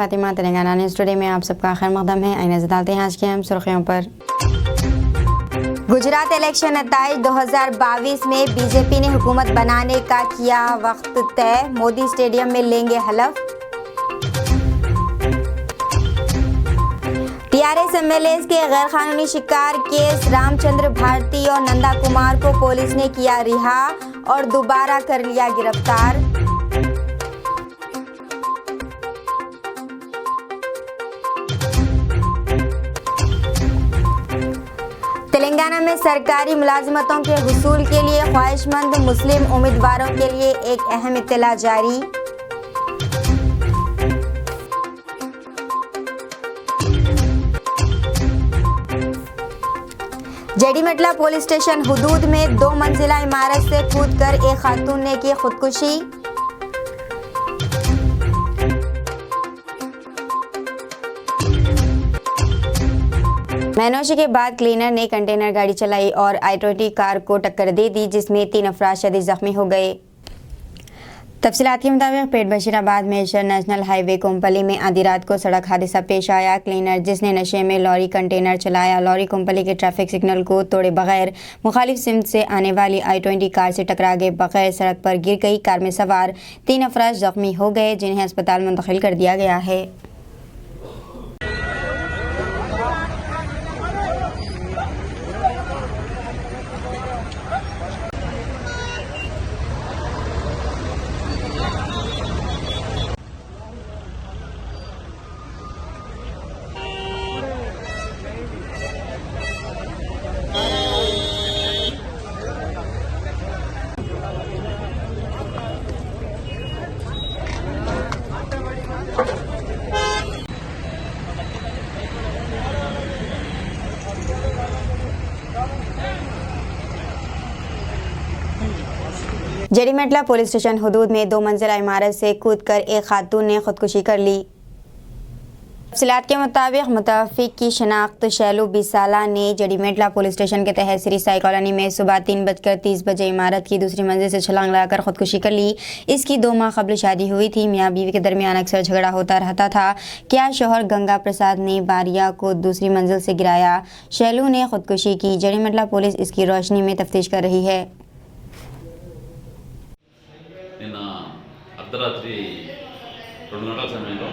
Fatima Telangana news today में आप सबका खैर मकदम है। आइए नजर डालते हैं आज की अहम सुर्खियों पर। गुजरात इलेक्शन नताइज 2022 में बीजेपी ने हुकूमत बनाने का किया वक्त तय, मोदी स्टेडियम में लेंगे हलफ। टीआरएस एमएलए के गैरकानूनी शिकार केस रामचंद्र भारती और नंदा कुमार को पुलिस ने किया रिहा और दोबारा कर लिया गिरफ्तार। तेलंगाना में सरकारी मुलाजमतों के हुसूल के लिए ख्वाहिशमंद मुस्लिम उम्मीदवारों के लिए एक अहम इत्तला जारी। जेडीमेटला पुलिस स्टेशन हुदूद में 2 मंजिला इमारत से कूदकर एक खातून ने की खुदकुशी। मैनोशी के बाद क्लीनर ने कंटेनर गाड़ी चलाई और i20 कार को टक्कर दे दी, जिसमें 3 अफराद शदीद जख्मी हो गए। तफसीलात के मुताबिक पेट Bashirabad major national highway Kompally में आधी रात को सड़क हादसा पेश आया। क्लीनर जिसने नशे में लॉरी कंटेनर चलाया, लॉरी कोम्पली के ट्रैफिक सिग्नल को तोड़े बगैर मुखालिफ सिमत से आने वाली i20 कार से टकरा के बगैर सड़क पर गिर गई। कार में सवार 3 अफराद जख्मी हो गए, जिन्हें अस्पताल मुंतकिल कर दिया गया है। जेडीमेटला पुलिस स्टेशन हुदूद में 2 मंजिला इमारत से कूदकर एक खातून ने खुदकुशी कर ली। तफसीलात के मुताबिक मुतवफ़्फ़िक़ की शनाख्त शैलू 20 साला ने जेडीमेटला पुलिस स्टेशन के तहत श्री साई कॉलोनी में सुबह 3:30 बजे इमारत की दूसरी मंजिल से छलांग लगाकर खुदकुशी कर ली। इसकी 2 माह कबल शादी हुई थी। मियाँ बीवी के दरमियान अक्सर झगड़ा होता रहता था। क्या शोहर गंगा प्रसाद ने बारिया को दूसरी मंजिल से गिराया। शैलू ने खुदकुशी की। जेडीमेटला पुलिस इसकी रोशनी में तफ्तीश कर रही है। అర్ధరాత్రి 2 గంటల సమయంలో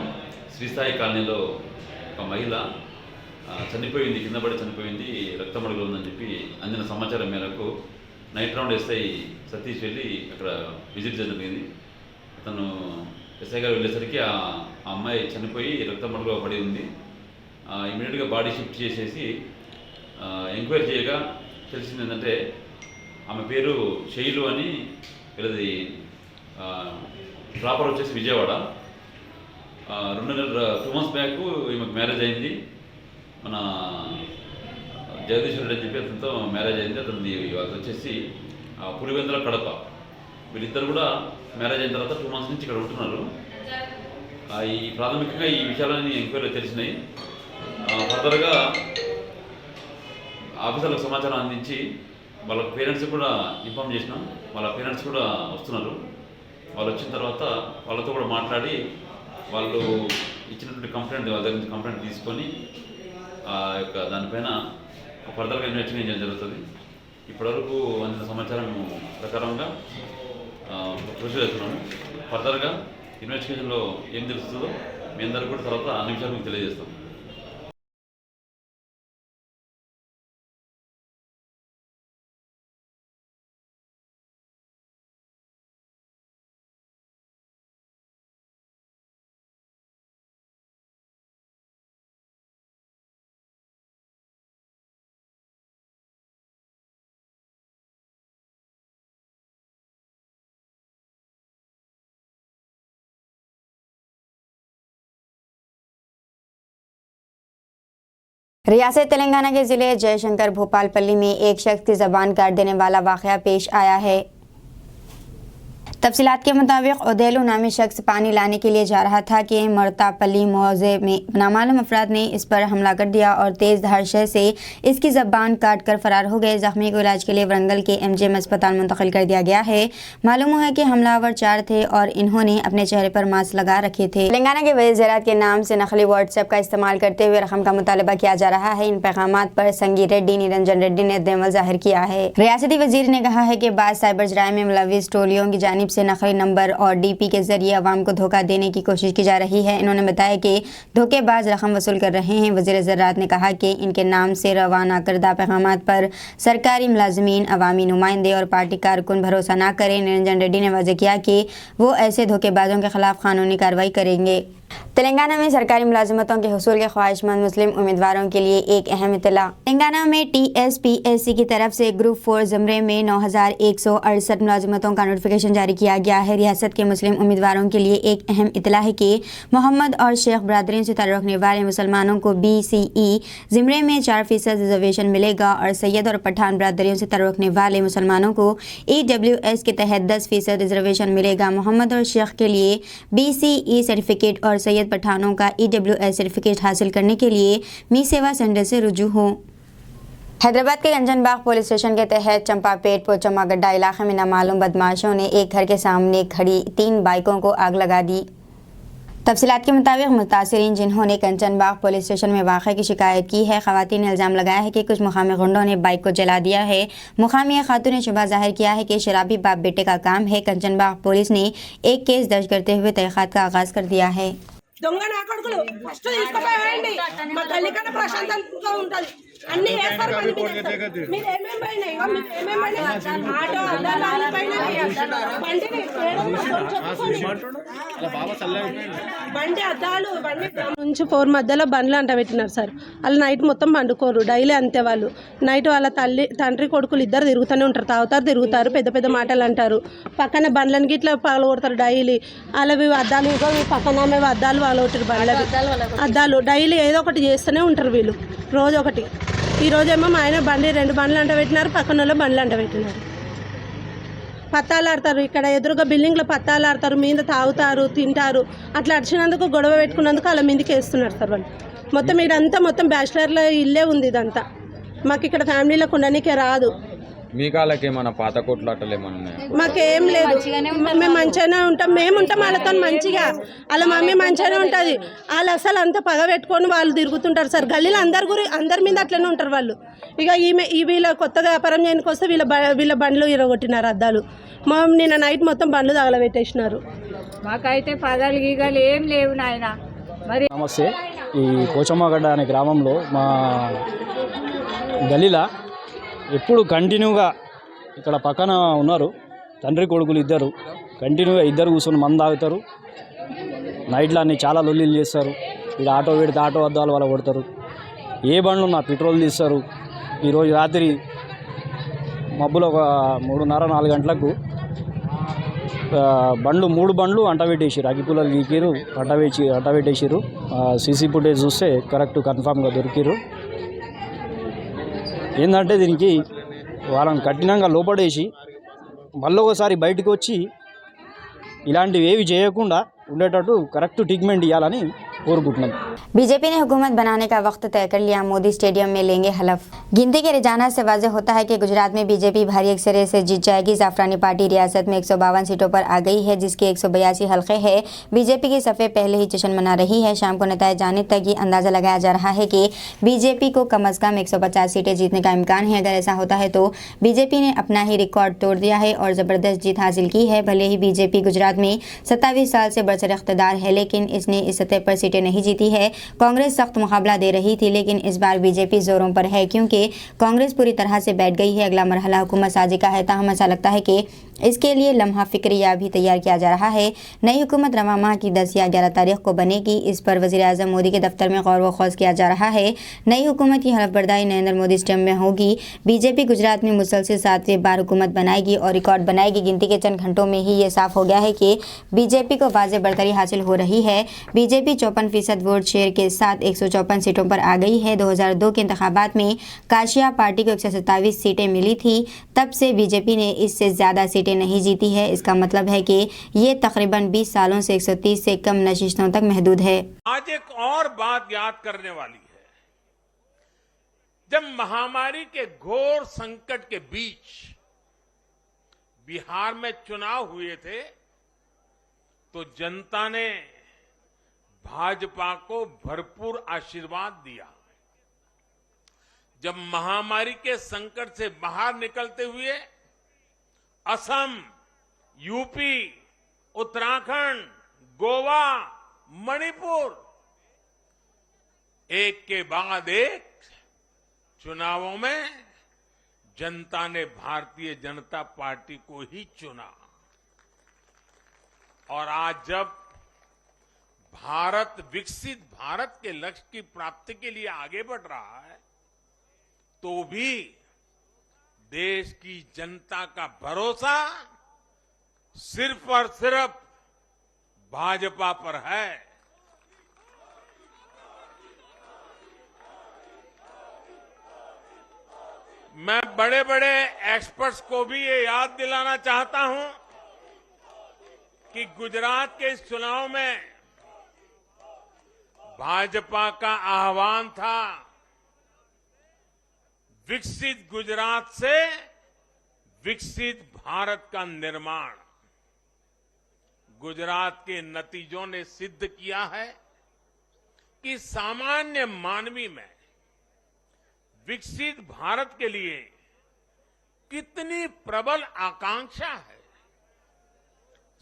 శ్రీస్థాయి కాలనీలో ఒక మహిళ చనిపోయింది, కింద పడి చనిపోయింది, రక్తమడుగులో ఉందని చెప్పి అందిన సమాచారం మేరకు నైట్ రౌండ్ ఎస్ఐ సతీష్ వెళ్ళి అక్కడ విజిట్ చేయడం జరిగింది. అతను ఎస్ఐ గారు వెళ్ళేసరికి ఆ అమ్మాయి చనిపోయి రక్తమడుగులో పడి ఉంది. ఇమీడియట్గా బాడీ షిఫ్ట్ చేసేసి ఎంక్వైరీ చేయగా తెలిసింది ఏంటంటే ఆమె పేరు శైలు అని, వీళ్ళది ప్రాపర్ వచ్చేసి విజయవాడ. 2 మంత్స్ బ్యాక్ ఈమెకు మ్యారేజ్ అయింది. మన జగదీశ్వరుడు అని చెప్పి అతనితో మ్యారేజ్ అయింది. అతనిది అది వచ్చేసి పులివెందుల కడప. వీళ్ళిద్దరు కూడా మ్యారేజ్ అయిన తర్వాత 2 మంత్స్ నుంచి ఇక్కడ ఉంటున్నారు. ఈ ప్రాథమికంగా ఈ విషయాలన్నీ ఎంక్వైరీ తెలిసినాయి. ఫర్దర్గా ఆఫీసర్లకు సమాచారం అందించి వాళ్ళ పేరెంట్స్ కూడా ఇన్ఫామ్ చేసినాం. వాళ్ళ పేరెంట్స్ కూడా వస్తున్నారు. వాళ్ళు వచ్చిన తర్వాత వాళ్ళతో కూడా మాట్లాడి వాళ్ళు ఇచ్చినటువంటి కంప్లైంట్, వాళ్ళ దగ్గర నుంచి కంప్లైంట్ తీసుకొని దానిపైన ఫర్దర్గా ఇన్వెస్టిగేషన్ చేయడం జరుగుతుంది. ఇప్పటివరకు అందిన సమాచారం ప్రకారంగా ప్రొసీడ్ అవుతున్నాము. ఫర్దర్గా ఇన్వెస్టిగేషన్లో ఏం తెలుస్తుందో మీ అందరికీ కూడా తర్వాత అన్ని విషయాలు మీకు తెలియజేస్తాం. रियासत तेलंगाना के ज़िले जयशंकर भोपालपल्ली में एक शख्स की ज़बान काट देने वाला वाक़या पेश आया है। तफसीलात के मुताबिक ओदेलू नामी शख्स पानी लाने के लिए जा रहा था कि मरतापल्ली मौजे में नामालूम अफराद ने इस पर हमला कर दिया और तेज़ धार शय से इसकी ज़बान काट कर फरार हो गए। जख्मी को इलाज के लिए वरंगल के MGM अस्पताल मुंतकिल कर दिया गया है। मालूम हुआ कि हमलावर 4 थे और इन्होंने अपने चेहरे पर मास्क लगा रखे थे। तेलंगाना के वज़ीर ज़राअत के नाम से नकली व्हाट्सएप का इस्तेमाल करते हुए रकम का मुतालबा किया जा रहा है। इन पैगामात पर संगी रेड्डी निरंजन रेड्डी ने देमल जाहिर किया है। रियासती वजीर ने कहा है कि बाद साइबर जराइम में मुलविस टोलियों की जानिब से नकली नंबर और DP के जरिए अवाम को धोखा देने की कोशिश की जा रही है। इन्होंने बताया कि धोखेबाज रकम वसूल कर रहे हैं। वज़ीर ज़राअत ने कहा कि इनके नाम से रवाना करदा पैगामात पर सरकारी मुलाजमीन, अवामी नुमाइंदे और पार्टी कारकुन भरोसा न करें। निरंजन रेड्डी ने वाज़ेह किया कि वो ऐसे धोखेबाजों के खिलाफ कानूनी कार्रवाई करेंगे। तेलंगाना में सरकारी मुलाजमतों के हुसूल के ख्वाहिशमंद मुस्लिम उम्मीदवारों के लिए एक अहम इत्तला। तेलंगाना में TSPSC की तरफ से ग्रुप 4 ज़मरे में 9168 मुलाजमतों का नोटिफिकेशन जारी किया गया है। रियासत के मुस्लिम उम्मीदवारों के लिए एक अहम इत्तला है कि मोहम्मद और शेख बरादरीन से ताल्लुक़ रखने वाले मुसलमानों को BCE ज़मरे में 4% रिजर्वेशन मिलेगा और सैयद और पठान बरादरियों से ताल्लुक़ रखने वाले मुसलमानों को EWS के तहत 10% रिजर्वेशन मिलेगा। मोहम्मद और शेख के लिए BCE सर्टिफिकेट और सैयद पठानों का EWS सर्टिफिकेट हासिल करने के लिए मी सेवा सेंटर से रुजू हो। हैदराबाद के गंजन बाग पुलिस स्टेशन के तहत चंपापेट पोचम्मा गड्ढा इलाके में नामालूम बदमाशों ने एक घर के सामने खड़ी 3 बाइकों को आग लगा दी। तफसीलात के मुताबिक मुतासिरीन जिन्होंने कंचन बाग पुलिस स्टेशन में वाक़े की शिकायत की है, ख़वातीन ने इल्ज़ाम लगाया है कि कुछ मुकामी गुंडों ने बाइक को जला दिया है। मुकामी खातून ने शुबा जाहिर किया है कि शराबी बाप बेटे का काम है। कंचन बाग पुलिस ने एक केस दर्ज करते हुए तहक़ीक़ात का आगाज़ कर दिया है। దొంగ నా కొడుకులు ఫస్ట్ తీసుకుపోయండి మా తల్లి కన్నా ప్రశాంతంగా ఉంటది అన్ని ఏర్పాటు పని మీరు ఏమేం పోయినాయి మీరు ఏమేం పోయినాయి ఆటో అద్దాలు అన్ని పోయినాయి బండిని బండి అద్దాలు బండి నుంచి 4 మధ్యలో బండ్లు అంట పెట్టినారు సార్. వాళ్ళు నైట్ మొత్తం పండుకోరు, డైలీ అంతే. వాళ్ళు నైట్ వాళ్ళ తండ్రి కొడుకులు ఇద్దరు తిరుగుతూనే ఉంటారు, తాగుతారు, తిరుగుతారు, పెద్ద పెద్ద మాటలు అంటారు. పక్కన బండ్లని గిట్లా పగలగొడతారు డైలీ. వాళ్ళవి అద్దాలు ఇంకో పక్కన అద్దాలు వాళ్ళొకటి బండ్లవి అద్దాలు డైలీ ఏదో ఒకటి చేస్తూనే ఉంటారు వీళ్ళు, రోజు ఒకటి. ఈ రోజేమో మా ఆయన బండి 2 బండ్లు అంట పెట్టినారు, పక్కన వాళ్ళు బండ్లు అంట పెట్టినారు. పత్తాలు ఆడతారు, ఇక్కడ ఎదురుగా బిల్డింగ్లో పత్తాలు ఆడతారు, మీద తాగుతారు, తింటారు. అట్లా అడిచినందుకు గొడవ పెట్టుకున్నందుకు వాళ్ళ మీదకి వేస్తున్నారు సార్ వాళ్ళు. మొత్తం ఇదంతా మొత్తం బ్యాచిలర్ల ఇల్లే ఉంది ఇదంతా. మాకు ఇక్కడ ఫ్యామిలీలకు ఉండడానికే రాదు. మీ కాళ్ళకి ఏమన్నా పాత కొట్లాటలు ఏమన్నా ఉన్నాయా? మాకేం లేదు, మేము మంచిగానే ఉంటాం. మేము ఉంటాం వాళ్ళతో మంచిగా, వాళ్ళ మమ్మీ మంచిగానే ఉంటుంది. వాళ్ళు అసలు అంతా పగ పెట్టుకొని వాళ్ళు తిరుగుతుంటారు సార్ గల్లీలో. అందరి మీద అట్లనే ఉంటారు వాళ్ళు. ఇక వీళ్ళ కొత్తగా వ్యాపారం చేయడానికి వస్తే వీళ్ళ బండ్లు ఇరగొట్టినారు అద్దాలు. నిన్న నైట్ మొత్తం బండ్లు తగలబెట్టేసినారు. మాకైతే పదాలు గీగాలు ఏం లేవు నాయన. మరి నమస్తే. ఈ పోచమ్మగడ్డ అనే గ్రామంలో మా గలీలా ఎప్పుడు కంటిన్యూగా ఇక్కడ పక్కన ఉన్నారు తండ్రి కొడుకులు ఇద్దరు, కంటిన్యూగా ఇద్దరు కూర్చొని మందు తాగుతారు. నైట్లో అన్ని చాలా లొల్లీలు చేస్తారు. ఇక్కడ ఆటో పెడితే ఆటో అద్దాలు వాళ్ళ కొడతారు. ఏ బండ్లు నా పెట్రోల్ తీస్తారు. ఈరోజు రాత్రి మబ్బులో ఒక 3:30-4 గంటలకు బండ్లు 3 బండ్లు అంటబెట్టేసారు, అగ్గిపుల్లలు గీకిరు, అంటబెట్టేసారు. సీసీ ఫుటేజ్ చూస్తే కరెక్ట్ కన్ఫామ్గా దొరికిరు. ఏంటంటే దీనికి వాళ్ళని కఠినంగా లోపడేసి మళ్ళీ ఒకసారి బయటకు వచ్చి ఇలాంటివి ఏవి చేయకుండా ఉండేటట్టు కరెక్ట్ ట్రీట్మెంట్ ఇవ్వాలని కోరుకుంటున్నాం. बीजेपी ने हुकूमत बनाने का वक्त तय कर लिया, मोदी स्टेडियम में लेंगे हलफ। गिनती के रुझाना से वाज़ेह होता है कि गुजरात में बीजेपी भारी अक्सरियत से जीत जाएगी। जाफरानी पार्टी रियासत में 152 सीटों पर आ गई है, जिसके 182 हल्के हैं। बीजेपी की सफ़े पहले ही जश्न मना रही है। शाम को नतीजे जाने तक ये अंदाज़ा लगाया जा रहा है कि बीजेपी को कम अज़ कम 150 सीटें जीतने का इम्कान है। अगर ऐसा होता है तो बीजेपी ने अपना ही रिकॉर्ड तोड़ दिया है और ज़बरदस्त जीत हासिल की है। भले ही बीजेपी गुजरात में 27 साल से बरसर इख्तिदार है, लेकिन इसने इस सतह पर सीटें नहीं जीती है। कांग्रेस सख्त मुकाबला दे रही थी, लेकिन इस बार बीजेपी जोरों पर है, क्योंकि कांग्रेस पूरी तरह से बैठ गई है। अगला मरहला हुकूमत साजी का है। ताहम ऐसा लगता है कि इसके लिए लम्हा फिक्रिया भी तैयार किया जा रहा है। नई हुकूमत रवा माह की 10 या 11 तारीख को बनेगी। इस पर वज़ीर आज़म मोदी के दफ्तर में गौर व खौज किया जा रहा है। नई हुकूमत की हलफबर्दारी नरेंद्र मोदी स्टेडियम में होगी। बीजेपी गुजरात में मुसलसल 7वीं बार हुकूमत बनाएगी और रिकॉर्ड बनाएगी। गिनती के चंद घंटों में ही ये साफ हो गया है कि बीजेपी को वाज़ेह बढ़तरी हासिल हो रही है। बीजेपी 54% वोट शेयर के साथ 154 सीटों पर आ गई है। 2002 के इंतखाबात में काशिया पार्टी को 127 सीटें मिली थी। तब से बीजेपी ने इससे ज़्यादा सीटें सीटें नहीं जीती है। इसका मतलब है कि ये तकरीबन 20 सालों से 130 से कम नशिस्तों तक महदूद है। आज एक और बात याद करने वाली है। जब महामारी के घोर संकट के बीच बिहार में चुनाव हुए थे तो जनता ने भाजपा को भरपूर आशीर्वाद दिया। जब महामारी के संकट से बाहर निकलते हुए असम, यूपी, उत्तराखंड, गोवा, मणिपुर एक के बाद एक चुनावों में जनता ने भारतीय जनता पार्टी को ही चुना। और आज जब भारत विकसित भारत के लक्ष्य की प्राप्ति के लिए आगे बढ़ रहा है तो भी देश की जनता का भरोसा सिर्फ और सिर्फ भाजपा पर है। मैं बड़े बड़े एक्सपर्ट्स को भी ये याद दिलाना चाहता हूं कि गुजरात के इस चुनाव में भाजपा का आह्वान था विकसित गुजरात से विकसित भारत का निर्माण। गुजरात के नतीजों ने सिद्ध किया है कि सामान्य मानवी में विकसित भारत के लिए कितनी प्रबल आकांक्षा है।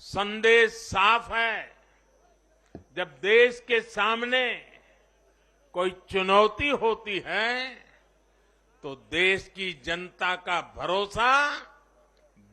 संदेश साफ है, जब देश के सामने कोई चुनौती होती है तो देश की जनता का भरोसा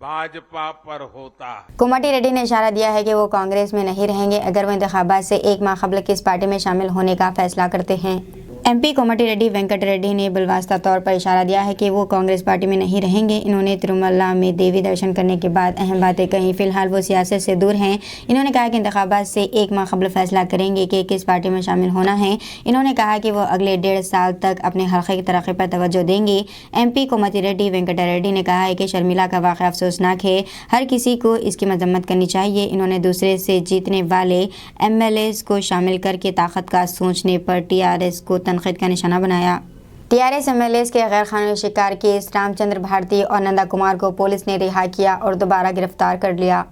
भाजपा पर होता है। कोमटी रेड्डी ने इशारा दिया है कि वो कांग्रेस में नहीं रहेंगे अगर वो इंतखाबात से एक माह कबल किस पार्टी में शामिल होने का फैसला करते हैं। एमपी कोमटी रेड्डी वेंकट रेड्डी ने बिलवास्ता तौर पर इशारा दिया है कि वो कांग्रेस पार्टी में नहीं रहेंगे। इन्होंने तिरुमला में देवी दर्शन करने के बाद अहम बातें कही। फिलहाल वो सियासत से दूर हैं। इन्होंने कहा कि इंतखाबात से एक माह कबल फैसला करेंगे कि किस पार्टी में शामिल होना है। इन्होंने कहा कि वो अगले 1.5 साल तक अपने हल्के की तरक्की पर तवज्जो देंगे। एमपी कोमटी रेड्डी वेंकट रेड्डी ने कहा है कि शर्मिला का वाक़या अफसोसनाक है, हर किसी को इसकी मजम्मत करनी चाहिए। इन्होंने दूसरे से जीतने वाले एमएलएस को शामिल करके ताकत का सोचने पर टीआरएस को तनकीद का निशाना बनाया। टीआरएस एमएलएस के गैर कानूनी शिकार केस रामचंद्र भारती और नंदा कुमार को पुलिस ने रिहा किया और दोबारा गिरफ्तार कर लिया।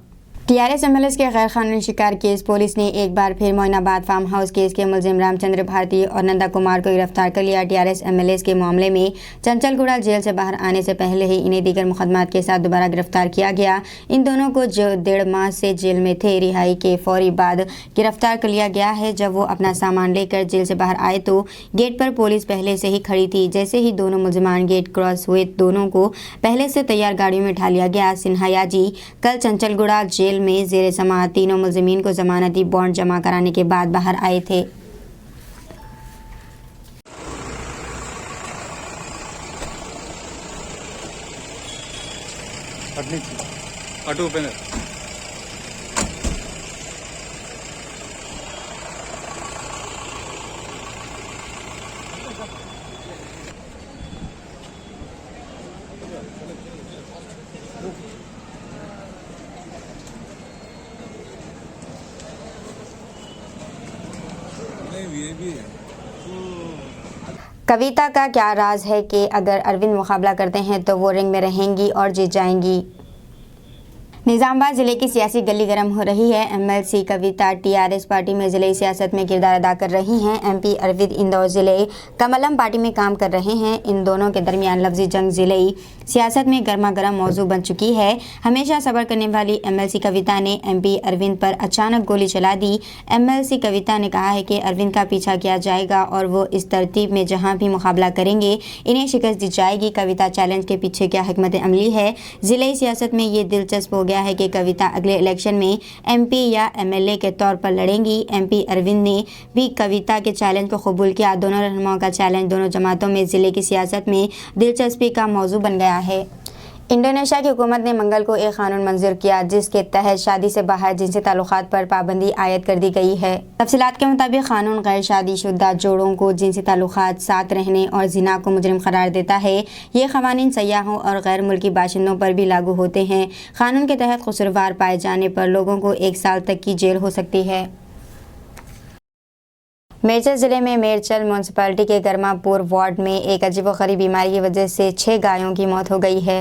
टीआरएस एमएलएस के गैर कानूनी शिकार केस पुलिस ने एक बार फिर मोइनाबाद फार्म हाउस केस के मुलजिम रामचंद्र भारती और नंदा कुमार को गिरफ्तार कर लिया। टीआरएस एमएलएस के मामले में चंचलगुड़ा जेल से बाहर आने से पहले ही इन्हें दीगर मुकदमात के साथ दोबारा गिरफ्तार किया गया। इन दोनों को जो 1.5 माह से जेल में थे, रिहाई के फौरी बाद गिरफ्तार कर लिया गया है। जब वो अपना सामान लेकर जेल से बाहर आए तो गेट पर पुलिस पहले से ही खड़ी थी। जैसे ही दोनों मुलजिमान गेट क्रॉस हुए, दोनों को पहले से तैयार गाड़ियों में उठा लिया गया। सिन्हायाजी कल चंचलगुड़ा जेल में जेर समाअत तीनों मुलजिमीन को जमानती बॉन्ड जमा कराने के बाद बाहर आए थे। कविता का क्या राज है कि अगर अरविंद मुकाबला करते हैं तो वो रिंग में रहेंगी और जीत जाएंगी। निजामबाद जिले की सियासी गली गर्म हो रही है। एमएलसी कविता टीआरएस पार्टी में जिले सियासत में किरदार अदा कर रही हैं। एमपी अरविंद इंदौर जिले कमलम पार्टी में काम कर रहे हैं। इन दोनों के दरमियान लफ्जी जंग जिले सियासत में गर्मा गर्म मौजू बन चुकी है। हमेशा सब्र करने वाली एमएलसी कविता ने एमपी अरविंद पर अचानक गोली चला दी। एमएलसी कविता ने कहा है कि अरविंद का पीछा किया जाएगा और वो इस तरतीब में जहां भी मुकाबला करेंगे इन्हें शिकस्त दी जाएगी। कविता चैलेंज के पीछे क्या हिकमत अमली है? जिले सियासत में ये दिलचस्प हो गया है कि कविता अगले इलेक्शन में एमपी या एमएलए के तौर पर लड़ेंगी। एमपी अरविंद ने भी कविता के चैलेंज को कबूल किया। दोनों रहनुमाओं का चैलेंज दोनों जमातों में जिले की सियासत में दिलचस्पी का मौजू बन गया है। इंडोनेशिया की हुकूमत ने मंगल को एक कानून मंजूर किया जिसके तहत शादी से बाहर जिनसी ताल्लुकात पर पाबंदी आयद कर दी गई है। तफसीलात के मुताबिक कानून गैर शादीशुदा जोड़ों को जिनसी ताल्लुकात साथ रहने और जिना को मुजरिम करार देता है। ये क़वानीन सयाहों और गैर मुल्की बाशिंदों पर भी लागू होते हैं। कानून के तहत कसूरवार पाए जाने पर लोगों को 1 साल तक की जेल हो सकती है। मेरचल ज़िले में मेरचल म्यूनसिपैलिटी के गरमापुर वार्ड में एक अजीबोगरीब बीमारी की वजह से 6 गायों की मौत हो गई है।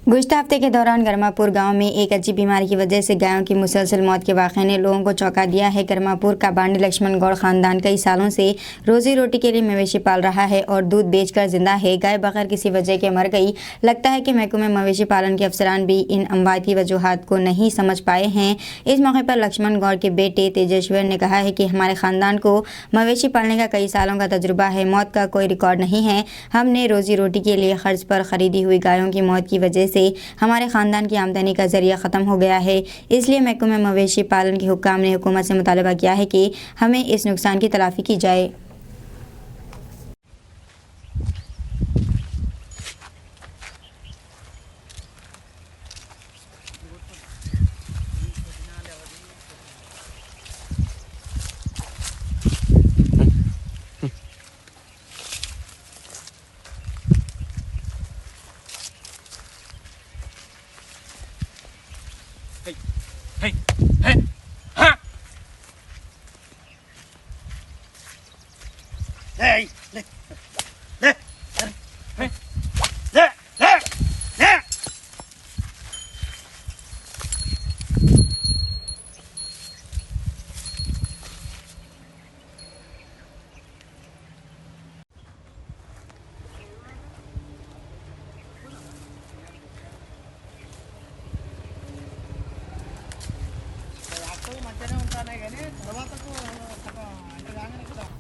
गुज़िश्ता हफ्ते के दौरान गरमापुर गांव में एक अजीब बीमारी की वजह से गायों की मुसलसल मौत के वाक़े ने लोगों को चौंका दिया है। गरमापुर का बांडी लक्ष्मण गौड़ ख़ानदान कई सालों से रोज़ी रोटी के लिए मवेशी पाल रहा है और दूध बेचकर जिंदा है। गाय बगैर किसी वजह के मर गई। लगता है कि महकमे मवेशी पालन के अफसरान भी इन अमवात की वजूहात को नहीं समझ पाए हैं। इस मौके पर लक्ष्मण गौड़ के बेटे तेजेश्वर ने कहा है कि हमारे ख़ानदान को मवेशी पालने का कई सालों का तजुर्बा है। मौत का कोई रिकॉर्ड नहीं है। हमने रोज़ी रोटी के लिए खर्च पर ख़रीदी हुई गायों की मौत की वजह से हमारे ख़ानदान की आमदनी का ज़रिया ख़त्म हो गया है। इसलिए महकमे मवेशी पालन के हुक्काम ने हुकूमत से मुतालबा किया है कि हमें इस नुकसान की तलाफ़ी की जाए।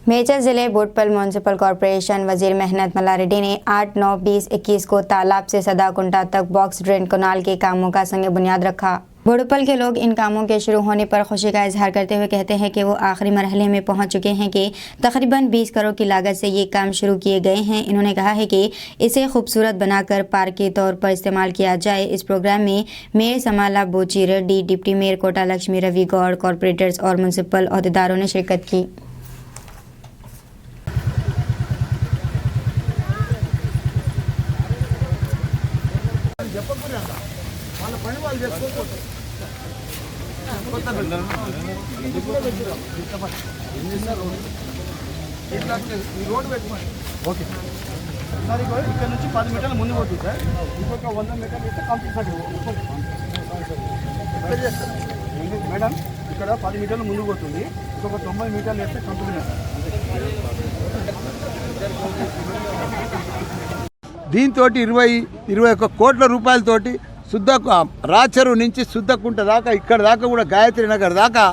मेरचल ज़िले बोटपल म्यूनसिपल कॉरपोरेशन वजीर मेहनत मल्ला रेड्डी ने 8, 9, 20, 21 को तालाब से सदाकुंटा तक बॉक्स ड्रेन कनाल के कामों का संग बुनियाद रखा। बोडुपल के लोग इन कामों के शुरू होने पर खुशी का इजहार करते हुए कहते हैं कि वो आखिरी मरहले में पहुंच चुके हैं कि तकरीबन 20 करोड़ की लागत से ये काम शुरू किए गए हैं। इन्होंने कहा है कि इसे खूबसूरत बनाकर पार्क के तौर पर इस्तेमाल किया जाए। इस प्रोग्राम में mayor Samala Bochi Reddy, deputy mayor Kota Lakshmi Ravi Goud, corporators और म्यूनसिपल अहदेदारों ने शिरकत की। ఓకే సార్ ఇక్కడ నుంచి 10 మీటర్ల ముందు పోతుంది సార్ ఇంకొక 100 మీటర్లు ఇస్తే కంప్లీట్ చేస్తారు మేడం ఇక్కడ 10 మీటర్ల ముందు పోతుంది ఇంకొక 90 మీటర్లు వేస్తే కంప్లీట్ దీంతో 21 కోట్ల రూపాయలతోటి శుద్ధ రాచెరు నుంచి శుద్ధకుంట దాకా ఇక్కడ దాకా కూడా గాయత్రి నగర్ దాకా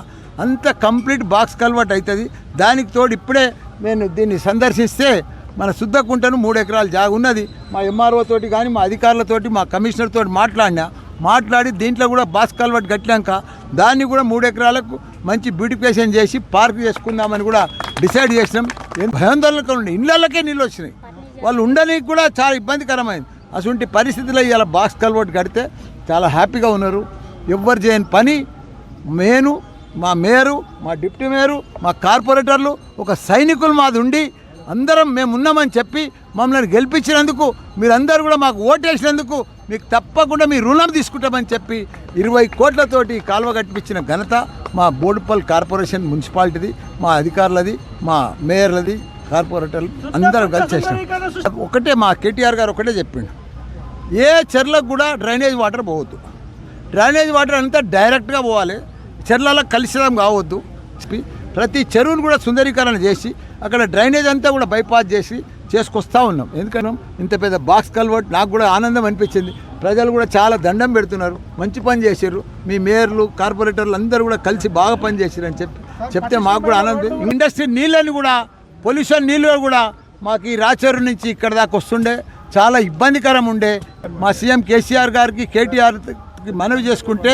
అంత కంప్లీట్ బాక్స్ కల్వర్ట్ అవుతుంది. దానికి తోడు ఇప్పుడే నేను దీన్ని సందర్శిస్తే మన శుద్ధకుంటను 3 ఎకరాల జాగా ఉన్నది. మా ఎంఆర్ఓ తోటి కానీ మా అధికారులతోటి మా కమిషనర్ తోటి మాట్లాడి దీంట్లో కూడా బాక్స్ కల్వర్ట్ కట్టినాక దాన్ని కూడా 3 ఎకరాలకు మంచి బ్యూటిఫికేషన్ చేసి పార్క్ చేసుకుందామని కూడా డిసైడ్ చేసినాం. భయాందోళనకు ఉండి ఇళ్ళకే నీళ్ళు వచ్చినాయి. వాళ్ళు ఉండడానికి కూడా చాలా ఇబ్బందికరమైంది. అటువంటి పరిస్థితుల్లో ఇవాళ బాక్స్ కల్వర్ట్ కడితే చాలా హ్యాపీగా ఉన్నారు. ఎవ్వరు చేయని పని నేను, మా మేయరు, మా డిప్యూటీ మేయరు, మా కార్పొరేటర్లు ఒక సైనికులు మాది ఉండి అందరం మేము ఉన్నామని చెప్పి మమ్మల్ని గెలిపించినందుకు, మీరందరూ కూడా మాకు ఓటేసినందుకు మీకు తప్పకుండా మీ రుణం తీసుకుంటామని చెప్పి 20 కోట్లతోటి కాలువ కట్టించిన ఘనత మా బోడుపల్ కార్పొరేషన్ మున్సిపాలిటీది, మా అధికారులది, మా మేయర్లది, కార్పొరేటర్లు అందరూ కలిసి చేసినాం. ఒకటే మా కేటీఆర్ గారు ఒకటే చెప్పిండు, ఏ చెర్లకు కూడా డ్రైనేజ్ వాటర్ పోవద్దు. డ్రైనేజ్ వాటర్ అంతా డైరెక్ట్గా పోవాలి, చెర్లలో కలుషితం కావద్దు. ప్రతి చెరువును కూడా సుందరీకరణ చేసి అక్కడ డ్రైనేజ్ అంతా కూడా బైపాస్ చేసి చేసుకొస్తూ ఉన్నాం. ఎందుకంటే ఇంత పెద్ద బాక్స్ కల్వర్ట్ నాకు కూడా ఆనందం అనిపించింది. ప్రజలు కూడా చాలా దండం పెడుతున్నారు, మంచి పని చేశారు. మీ మేయర్లు, కార్పొరేటర్లు అందరూ కూడా కలిసి బాగా పని చేశారు అని చెప్తే మాకు కూడా ఆనందం. ఇండస్ట్రీ నీళ్ళని కూడా, పొల్యూషన్ నీళ్ళు కూడా మాకు ఈ రాచెరు నుంచి ఇక్కడ దాకా వస్తుండే చాలా ఇబ్బందికరం ఉండే. మా సీఎం కేసీఆర్ గారికి, కేటీఆర్కి మనవి చేసుకుంటే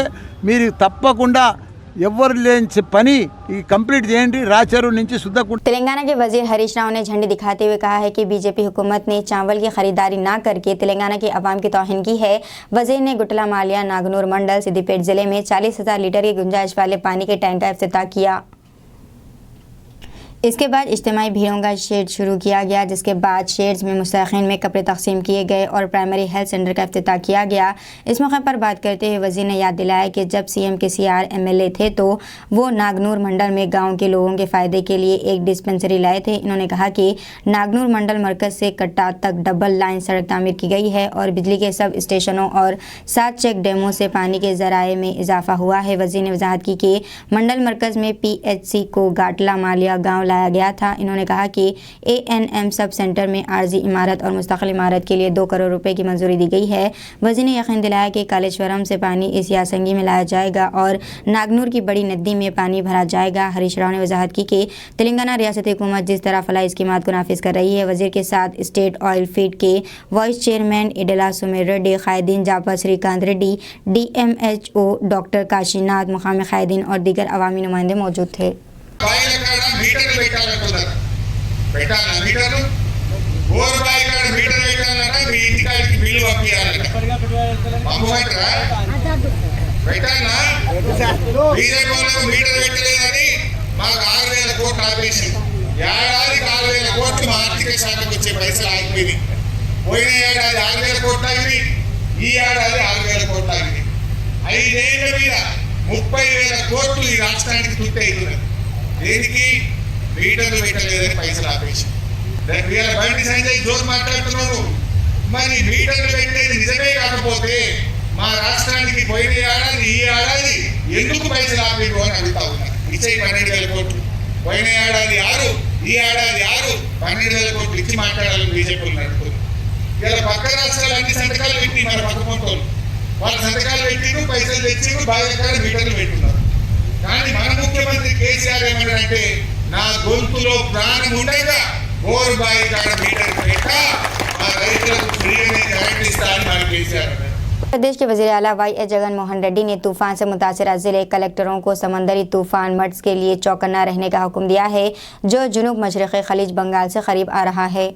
మీరు తప్పకుండా ఎవ్వరు లేని పని ఈ కంప్లీట్ చేయండి రాచెరు నుంచి శుద్ధకుంట तेलंगाना के वजीर हरीश राव ने झंडी दिखाते हुए कहा है कि बीजेपी हुकूमत ने चावल की खरीदारी न करके तेलंगाना के अवाम की तौहीन की है। वजीर ने गुटला मालिया नागनूर मंडल सिद्दीपेट जिले में 40,000 लीटर की गुंजाइश वाले पानी के टैंक का इफ्तिताह किया। इसके बाद इज्तिमाई भीड़ों का शेड शुरू किया गया, जिसके बाद शेड्स में मुस्तहिकीन में कपड़े तकसीम किए गए और प्राइमरी हेल्थ सेंटर का इफ्तिताह किया गया। इस मौके पर बात करते हुए वजीर ने याद दिलाया कि जब सीएम KCR MLA थे तो वो नागनूर मंडल में गांव के लोगों के फ़ायदे के लिए एक डिस्पेंसरी लाए थे। इन्होंने कहा कि नागनूर मंडल मरकज़ से कट्टा तक डबल लाइन सड़क तामीर की गई है और बिजली के सब स्टेशनों और 7 चेक डैमों से पानी के ज़राए में इजाफा हुआ है। वजीर ने वजाहत की कि मंडल मरकज़ में PHC को गाटला मालिया गाँव लाया गया था। इन्होंने कहा कि ANM सब सेंटर में आर्जी इमारत और मुस्तकिल इमारत के लिए 2 करोड़ रुपए की मंजूरी दी गई है। वज़ीर ने यकीन दिलाया कि कालेश्वरम से पानी इस यासंगी में लाया जाएगा और नागनूर की बड़ी नदी में पानी भरा जाएगा। हरीश राव ने वजाहत की कि तेलंगाना रियासती हुकूमत जिस तरह फलाही स्कीमात को नाफिज कर रही है, वजीर के साथ स्टेट ऑयल फीड के वाइस चेयरमैन इडला सुमेर रेड्डी, कायदीन जापा श्रीकांत रेड्डी, DMHO डॉक्टर काशीनाथ, मुकामी कायदीन और दीगर अवामी नुमाइंदे मौजूद थे। బాయిల కాడ మీటర్లు పెట్టాలంటున్నారు. పెట్టాలా మీటర్లు? బోర్ బాయి కాడ మీటర్ పెట్టాలంట, మీ ఇంటికాడికి బిల్లు పంపించాలంట. పంపమంటారా? పెట్టాలా? బీజేపీలో మీటర్ పెట్టలేదని మాకు 6,000 కోట్లు ఆపేసింది. ఏడాదికి 6,000 కోట్లు మా ఆర్థిక శాఖకు వచ్చే పైసలు ఆగిపోయింది. పోయిన ఏడాది 6,000 కోట్లు ఆగింది, ఈ ఏడాది 6,000 కోట్లు ఆగింది. 5 ఏళ్ల మీద 30,000 కోట్లు ఈ రాష్ట్రానికి తుట్టయితున్నారు. దేనికి? మీటర్లు పెట్టలేదని పైసలు ఆపేసి. దానికి వీళ్ళ బండి సంజయ్ జోరు మాట్లాడుతున్నారు. మరి మీటర్లు పెట్టేది నిజమే కాకపోతే మా రాష్ట్రానికి పోయిన ఏడాది ఈ ఏడాది ఎందుకు పైసలు ఆపేరు అని అడుగుతా ఉన్నారు. ఇచ్చే 12,000 కోట్లు, పోయిన ఏడాది 6, ఈ ఏడాది 6, 12,000 కోట్లు ఇచ్చి మాట్లాడాలని బీజేపీలు నడుపుతుంది. ఇలా పక్క రాష్ట్రాలు అన్ని సంతకాలు పెట్టి మన పక్క పంటోళ్ళు వాళ్ళ సంతకాలు పెట్టిండ్రు, పైసలు తెచ్చిండ్రు, బాగా మీటర్లు పెట్టున్నారు. కానీ మన ముఖ్యమంత్రి కేసీఆర్ ఏమన్నారంటే నా గొంతులో ప్రాణం ఉండగా బోర్ బాయి కాడ మీటర్ పెట్ట ఆ రైతులకు ఫ్రీగానే కరెంట్ ఇస్తా అని మన కేసీఆర్ అన్నారు. प्रदेश के वज़ीर आला YS जगन मोहन रेड्डी ने तूफान से मुतासरा जिले कलेक्टरों को समंदरी तूफान मड्स के लिए चौकन्ना रहने का हुक्म दिया है, जो जुनूब मशरक़ी खलीज बंगाल से करीब आ रहा है।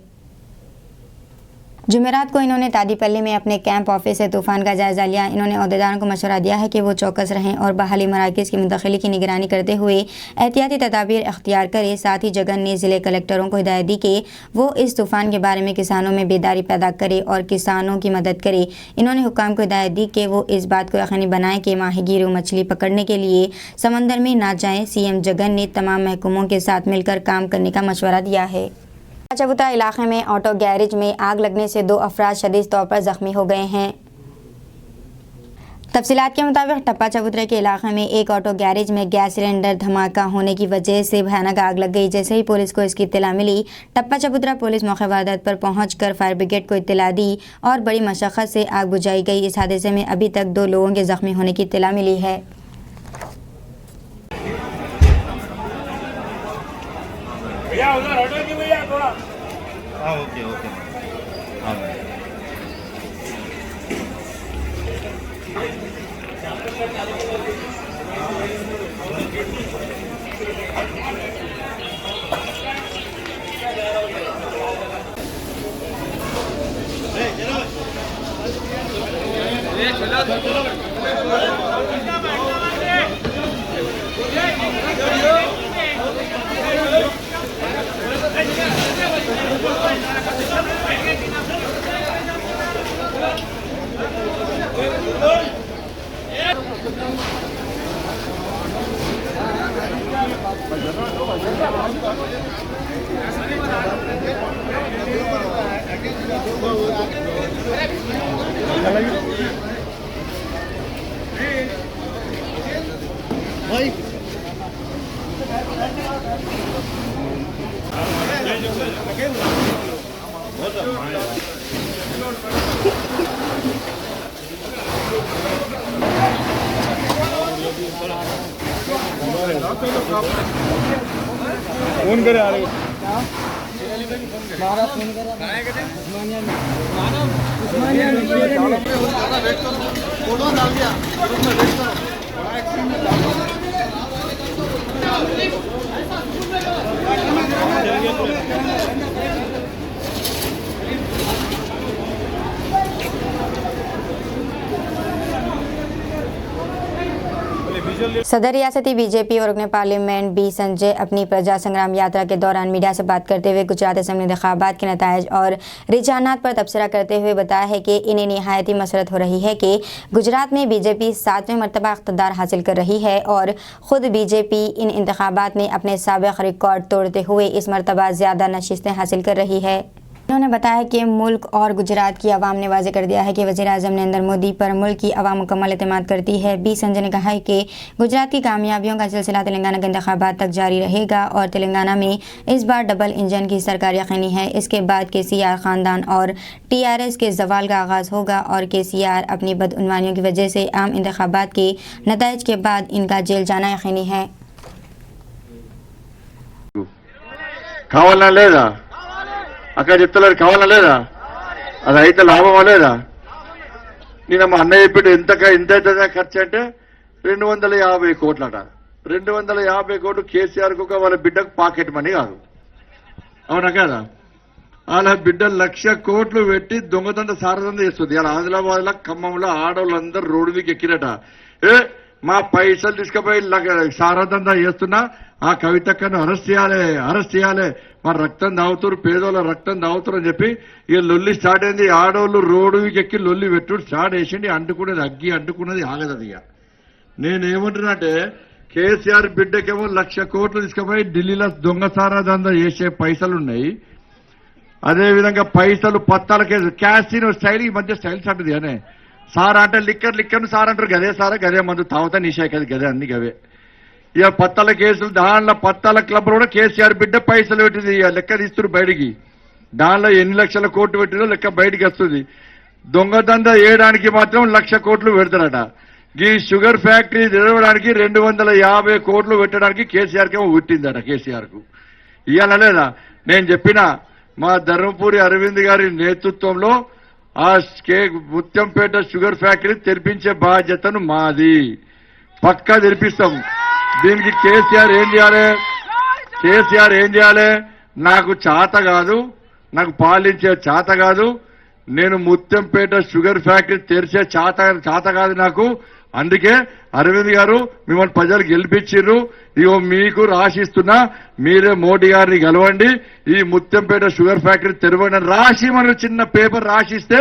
जुमेरात को इन्होंने तादीपल्ली में अपने कैंप ऑफिस से तूफ़ान का जायज़ा लिया। इन्होंने अहदेदारों को मशवरा दिया है कि वो चौकस रहें और बहाली मराकज़ की मुंतकिली की निगरानी करते हुए एहतियाती तदाबीर अख्तियार करें। साथ ही जगन ने ज़िले कलेक्टरों को हिदायत दी कि वो इस तूफ़ान के बारे में किसानों में बेदारी पैदा करे और किसानों की मदद करे। इन्होंने हुक्काम को हिदायत दी कि वो इस बात को यकीनी बनाएं कि माहीगीरों मछली पकड़ने के लिए समंदर में ना जाएं। CM जगन ने तमाम महकमों के साथ मिलकर काम करने का मशवरा दिया है। चबूतरा इलाके में ऑटो गैरेज में आग लगने से 2 अफराद शदीद तौर पर जख्मी हो गए हैं। तफसीलात के मुताबिक टप्पा चबूतरे के इलाके में एक ऑटो गैरेज में गैस सिलेंडर धमाका होने की वजह से भयानक आग लग गई। जैसे ही पुलिस को इसकी इत्तला मिली, टप्पा चबूतरा पुलिस मौके वारदात पर पहुंचकर फायर ब्रिगेड को इत्तला दी और बड़ी मशक्क़त से आग बुझाई गई। इस हादसे में अभी तक 2 लोगों के जख्मी होने की इत्तला मिली है। फोन करे आ रहे फोटो डाल दिया। सदर रियासती बीजेपी और रुकन पार्लियामेंट बी संजय अपनी प्रजा संग्राम यात्रा के दौरान मीडिया से बात करते हुए गुजरात असेंबली इंतखाबात के नतायज और रुझानात पर तबसरा करते हुए बताया है कि इन्हें निहायती मसरत हो रही है कि गुजरात में बीजेपी 7वें मरतबा इक़्तिदार हासिल कर रही है और ख़ुद बीजेपी इन इंतखाबात में अपने साबिक़ रिकॉर्ड तोड़ते हुए इस मरतबा ज़्यादा नशिस्तें हासिल कर रही है। उन्होंने बताया कि मुल्क और गुजरात की आवाम ने वाज़ेह कर दिया है कि वज़ीर-ए-आज़म नरेंद्र मोदी पर मुल्क की आवाम मुकम्मल एतमाद करती है। बी संजय ने कहा है कि गुजरात की कामयाबियों का सिलसिला तेलंगाना के इंतखाबात तक जारी रहेगा और तेलंगाना में इस बार डबल इंजन की सरकार यकीनी है। इसके बाद KCR ख़ानदान और TRS के जवाल का आगाज़ होगा और KCR अपनी बदउनवानियों की वजह से आम इंतखाबात के नताइज के बाद इनका जेल जाना यकीनी है। అక్కడ చెప్తలేరు కావాలా లేదా అది అయితే లాభమా లేదా నేను మా అన్నయ్య చెప్పాడు ఎంత అవుతుందా ఖర్చు అంటే 250 కోట్లట 250 కోట్లు కేసీఆర్ కు వాళ్ళ బిడ్డకు పాకెట్ మనీ కాదు అవునా కదా వాళ్ళ బిడ్డ 1,00,000 కోట్లు పెట్టి దొంగదండ సారదండ చేస్తుంది ఇలా ఆదిలాబాద్ లో ఖమ్మంలో ఆడవాళ్ళందరూ రోడ్డు మీకు ఎక్కిరట మా పైసలు తీసుకుపోయి సారదండ చేస్తున్నా ఆ కవితక్కను అరెస్ట్ చేయాలి మా రక్తం తాగుతారు పేదోళ్ళ రక్తం తాగుతారు అని చెప్పి ఇక లొల్లి స్టార్ట్ అయింది ఆడవాళ్ళు రోడ్డుకి ఎక్కి లొల్లి పెట్టుడు స్టార్ట్ చేసిండి అంటుకున్నది ఆగదది ఇక నేనేమంటున్నానంటే కేసీఆర్ బిడ్డకేమో 1,00,000 కోట్లు తీసుకుపోయి ఢిల్లీలో దొంగసారా దందా చేసే పైసలున్నాయి అదేవిధంగా పైసలు పత్తాల కేసు క్యాసినో స్టైల్ ఈ మధ్య స్టైల్స్ అంటది అనే సార్ అంటే లిక్కర్ సార్ అంటారు గదే సార్ గదే మందు తాగుతా నిషే కదా గదే అన్ని గవే ఇక పత్తాల కేసులు దానిలో పత్తాల క్లబ్ కూడా కేసీఆర్ బిడ్డ పైసలు పెట్టింది ఇక లెక్క తీస్తున్నారు బయటికి దానిలో ఎన్ని లక్షల కోట్లు పెట్టినో లెక్క బయటికి వస్తుంది దొంగదంద వేయడానికి మాత్రం 1,00,000 కోట్లు పెడతారట ఈ షుగర్ ఫ్యాక్టరీ తెరవడానికి 250 కోట్లు పెట్టడానికి కేసీఆర్కి ఏమో పుట్టిందట కేసీఆర్ కు ఇవాళ లేదా నేను చెప్పిన మా ధర్మపురి అరవింద్ గారి నేతృత్వంలో ఆ ముత్యంపేట షుగర్ ఫ్యాక్టరీ తెరిపించే బాధ్యతను మాది పక్కా తెరిపిస్తాం దీనికి కేసీఆర్ ఏం చేయాలి నాకు చేత కాదు నాకు పాలించే చేత కాదు నేను ముత్యంపేట షుగర్ ఫ్యాక్టరీ తెరిచే చేత కాదు నాకు అందుకే అరవింద్ గారు మిమ్మల్ని ప్రజలు గెలిపించిర్రు ఇగో మీకు రాసిస్తున్నా మీరే మోడీ గారిని గెలవండి ఈ ముత్యంపేట షుగర్ ఫ్యాక్టరీ తెరవండి రాసి మనం చిన్న పేపర్ రాసిస్తే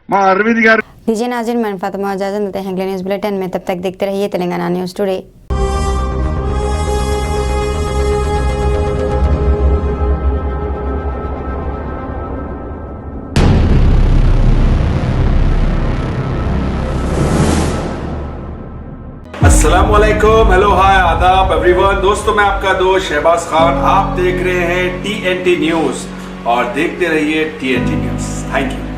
మా అరవింద్ గారు लीजिए नाज़रीन, मैं फातिमा इजाज़त देते हैं अगले न्यूज़ बुलेटिन में। तब तक देखते रहिए तेलंगाना न्यूज़ टुडे। अस्सलाम वालेकुम, हेलो हाय आदाब एवरीवन। दोस्तों मैं आपका दोस्त शहबाज खान, आप देख रहे हैं TNT न्यूज और देखते रहिए TNT न्यूज। Thank you.